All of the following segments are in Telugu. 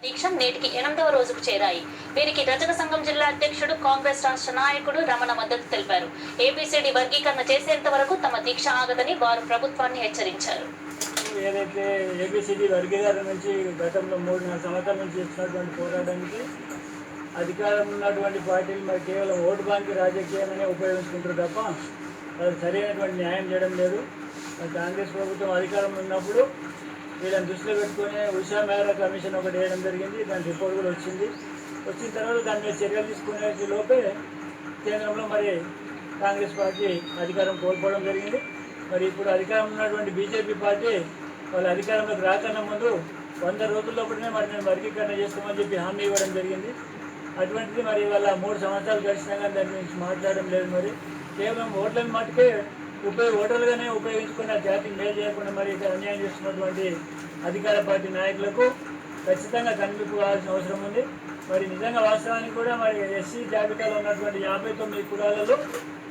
దీక్ష నేటికి 8వ రోజుకు చేరాయి. వీరికి రజక సంఘం జిల్లా అధ్యక్షుడు, కాంగ్రెస్ రాష్ట్ర నాయకుడు రమణ మద్దతు తెలిపారు. ఏబిసిడి వర్గీకరణ చేసేంత వరకు తమ దీక్ష ఆగదని వారు ప్రభుత్వాన్ని హెచ్చరించారు. ఏదైతే ఏబిసిడి వర్గీకరణ నుంచి గతంలో 3-4 సంవత్సరాల నుంచి చేస్తున్నటువంటి పోరాటానికి అధికారం ఉన్నటువంటి పార్టీలు మరి కేవలం ఓటు బ్యాంకు రాజకీయాలనే ఉపయోగించుకుంటారు తప్ప అది సరైనటువంటి న్యాయం చేయడం లేదు. కాంగ్రెస్ ప్రభుత్వం అధికారంలో ఉన్నప్పుడు వీళ్ళని దృష్టిలో పెట్టుకుని ఉషా మేహరా కమిషన్ ఒకటి వేయడం జరిగింది. దాని రిపోర్ట్ కూడా వచ్చిన తర్వాత దాని మీద చర్యలు తీసుకునే లోపే కేంద్రంలో మరి కాంగ్రెస్ పార్టీ అధికారం కోల్పోవడం జరిగింది. మరి ఇప్పుడు అధికారం ఉన్నటువంటి బీజేపీ పార్టీ వాళ్ళ అధికారంలోకి రాకన్నా ముందు 100 రోజుల్లోపటినే మరి మేము వర్గీకరణ చేస్తామని చెప్పి హామీ ఇవ్వడం జరిగింది. అటువంటిది మరి వాళ్ళ 3 సంవత్సరాలు గడిచినా కానీ దాని గురించి మాట్లాడడం లేదు. మరి కేవలం ఓట్లని మటుకే ఓటర్లుగానే ఉపయోగించుకున్న జాతిని మేలు చేయకుండా మరి ఇక్కడ అన్యాయం చేస్తున్నటువంటి అధికార పార్టీ నాయకులకు ఖచ్చితంగా కనిపింపు కావాల్సిన అవసరం ఉంది. మరి నిజంగా వాస్తవానికి కూడా మరి ఎస్సీ జాబితాలో ఉన్నటువంటి 59 కులాలలో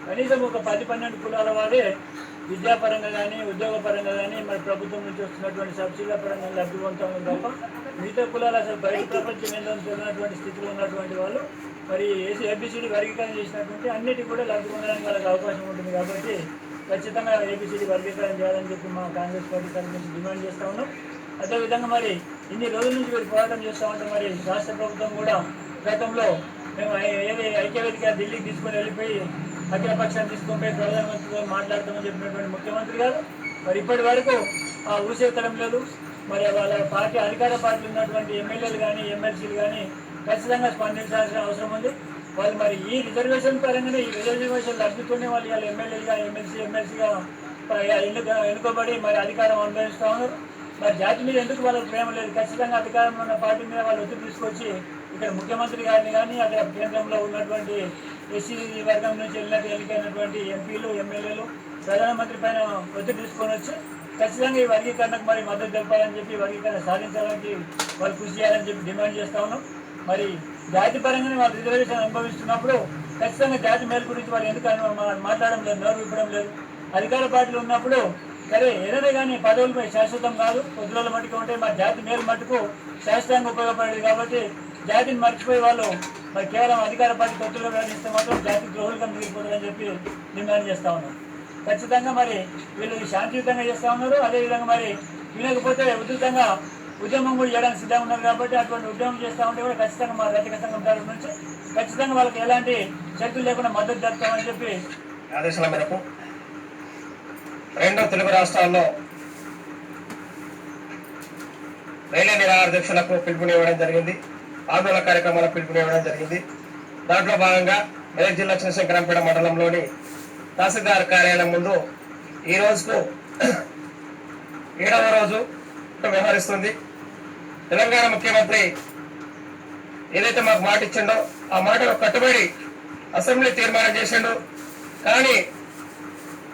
కనీసం ఒక 10-12 కులాల వారే విద్యాపరంగా కానీ ఉద్యోగపరంగా కానీ మరి ప్రభుత్వం నుంచి వస్తున్నటువంటి సబ్సిడీల పరంగా లబ్ధి పొందుతాం తప్ప మిగతా కులాలు అసలు బయట ప్రపంచం ఏంటో తెలియనటువంటి స్థితిలో ఉన్నటువంటి వాళ్ళు మరి ఏబిసిడి వర్గీకరణ చేసినటువంటి అన్నిటికీ కూడా లబ్ధి పొందడానికి వాళ్ళకి అవకాశం ఉంటుంది. కాబట్టి ఖచ్చితంగా ఏబిసిడి వర్గీకరణ చేయాలని చెప్పి మా కాంగ్రెస్ పార్టీ తరఫు నుంచి డిమాండ్ చేస్తూ ఉన్నాం. అదేవిధంగా మరి ఇన్ని రోజుల నుంచి వీరు పోరాటం చేస్తూ ఉంటే మరి రాష్ట్ర ప్రభుత్వం కూడా గతంలో మేము ఐక్యవేదిక ఢిల్లీకి తీసుకొని వెళ్ళిపోయి అఖిలపక్షాన్ని తీసుకొని పోయి ప్రధానమంత్రితో మాట్లాడతామని చెప్పినటువంటి ముఖ్యమంత్రి గారు మరి ఇప్పటి వరకు ఆ ఊసేతడం లేదు. మరి వాళ్ళ పార్టీ అధికార పార్టీలు ఉన్నటువంటి ఎమ్మెల్యేలు కానీ ఎమ్మెల్సీలు కానీ ఖచ్చితంగా స్పందించాల్సిన అవసరం ఉంది. వాళ్ళు మరి ఈ రిజర్వేషన్ పరంగానే ఈ రిజర్వేషన్ లబ్ధితోనే వాళ్ళు ఇవాళ ఎమ్మెల్యేలుగా ఎమ్మెల్సీగా ఎన్నుకోబడి మరి అధికారం అనుభవిస్తూ ఉన్నారు. మరి జాతి మీద ఎందుకు వాళ్ళకి ప్రేమ లేదు? ఖచ్చితంగా అధికారంలో ఉన్న పార్టీ మీద వాళ్ళు ఒత్తిడి తీసుకొచ్చి ఇక్కడ ముఖ్యమంత్రి గారిని కానీ అక్కడ కేంద్రంలో ఉన్నటువంటి ఎస్సీ వర్గం నుంచి ఎన్నికైనటువంటి ఎంపీలు ఎమ్మెల్యేలు ప్రధానమంత్రి పైన ఒత్తిడి తీసుకొని వచ్చి ఖచ్చితంగా ఈ వర్గీకరణకు మరి మద్దతు తెలపాలని చెప్పి వర్గీకరణ సాధించాలని వాళ్ళు కృషి చేయాలని చెప్పి డిమాండ్ చేస్తూ ఉన్నాం. మరి జాతి పరంగానే వాళ్ళు రిజర్వేషన్ అనుభవిస్తున్నప్పుడు ఖచ్చితంగా జాతి మేలు గురించి వాళ్ళు ఎందుకు మాట్లాడడం లేదు, నోరు ఇవ్వడం లేదు. అధికార పార్టీలు ఉన్నప్పుడు సరే ఏదైనా కానీ పదవులపై శాశ్వతం కాదు, కొద్ది రోజుల మట్టుకు ఉంటే మరి జాతి మేలు మట్టుకు శాశ్వతంగా ఉపయోగపడేది. కాబట్టి జాతిని మర్చిపోయి వాళ్ళు మరి కేవలం అధికార పార్టీ కొత్తగా వ్యవహరిస్తే మాత్రం జాతి ద్రోహులుగా మిగిలిపోతుందని చెప్పి డిమాండ్ చేస్తూ ఉన్నాం. ఖచ్చితంగా మరి వీళ్ళు శాంతియుతంగా చేస్తూ ఉన్నారు. అదేవిధంగా మరి వినకపోతే ఉధృతంగా ఉద్యమం కూడా చేయడానికి సిద్ధంగా ఉన్నారు. కాబట్టి అటువంటి ఉద్యమం చేస్తూ ఉంటే కూడా ఖచ్చితంగా మా రజక సంఘం తరఫు నుంచి ఖచ్చితంగా వాళ్ళకి ఎలాంటి శక్తులు లేకుండా మద్దతు జరుపుతామని చెప్పి ఆదేశాల మేరకు 2 తెలుగు రాష్ట్రాల్లో రైల్వే నిరాహార దీక్షలకు పిలుపునివ్వడం జరిగింది. ఆందోళన కార్యక్రమాలకు పిలుపునివ్వడం జరిగింది. దాంట్లో భాగంగా మెదక్ జిల్లా చిన్నశంకరంపేట మండలంలోని తహసీల్దార్ కార్యాలయం ముందు ఈ రోజుకు 7వ రోజు వ్యవహరిస్తుంది. తెలంగాణ ముఖ్యమంత్రి ఏదైతే మాకు మాట ఇచ్చిండో ఆ మాటకు కట్టుబడి అసెంబ్లీ తీర్మానం చేసిండు. కానీ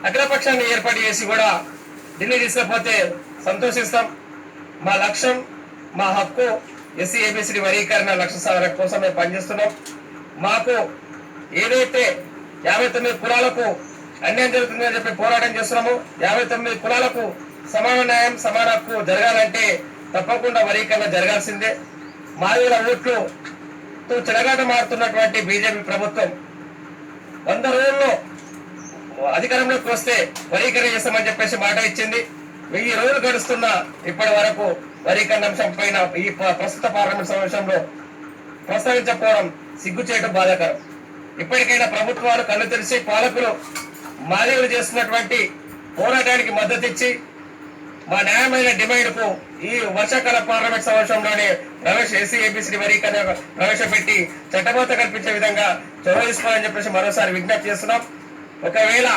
అఖిలపక్షాన్ని ఏర్పాటు చేసి కూడా ఢిల్లీ తీసుకపోతే సంతోషిస్తాం. మా లక్ష్యం, మా హక్కు ఎస్సీ ఏబిసిడి వర్గీకరణ లక్ష్య సాధన కోసం మేము పనిచేస్తున్నాం. మాకు ఏదైతే 59 కులాలకు అన్యాయం జరుగుతుందని చెప్పి పోరాటం చేస్తున్నాము, 59 కులాలకు సమాన న్యాయం సమాన హక్కు జరగాలంటే తప్పకుండా వర్గీకరణ జరగాల్సిందే. మాదిగల ఓట్లతో చెలగాట మారుతున్నటువంటి బీజేపీ ప్రభుత్వం 100 రోజుల్లో అధికారంలోకి వస్తే వర్గీకరణ చేస్తామని చెప్పేసి మాట ఇచ్చింది. 1000 రోజులు గడుస్తున్నా ఇప్పటి వరకు వర్గీకరణ అంశం పైన ఈ ప్రస్తుత పార్లమెంట్ సమావేశంలో ప్రస్తావించకపోవడం సిగ్గు చేయడం బాధాకరం. ఇప్పటికైనా ప్రభుత్వాలు కళ్ళు తెరిచి పాలకులు మాదిగలు చేస్తున్నటువంటి పోరాటానికి మద్దతు ఇచ్చి మా న్యాయమైన డిమాండ్కు ఈ వర్షాకాల పార్లమెంట్ సమావేశంలోనే ఎస్సీ ఏబిసిడి వర్గీకరణ ప్రవేశపెట్టి చట్టబద్ధత కల్పించే విధంగా చొరవ తీసుకోవాలని చెప్పేసి మరోసారి విజ్ఞప్తి చేస్తున్నాం. ఒకవేళ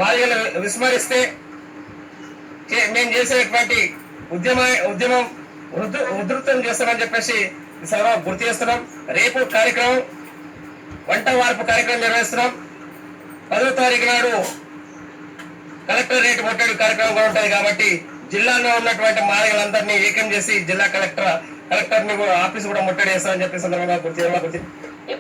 మాదిగలు విస్మరిస్తే మేము చేసేటువంటి ఉద్యమం ఉధృతం చేస్తామని చెప్పేసి సభ గుర్తు చేస్తున్నాం. రేపు కార్యక్రమం వంట వార్పు కార్యక్రమం నిర్వహిస్తున్నాం. 10వ తారీఖు నాడు కలెక్టరేట్ ముట్టడి కార్యక్రమం కూడా ఉంటుంది. కాబట్టి జిల్లాలో ఉన్నటువంటి మాదిగలందరినీ ఏకం చేసి జిల్లా కలెక్టర్ ఆఫీస్ కూడా ముట్టడి చేస్తామని చెప్పి సందర్భంగా గుర్తు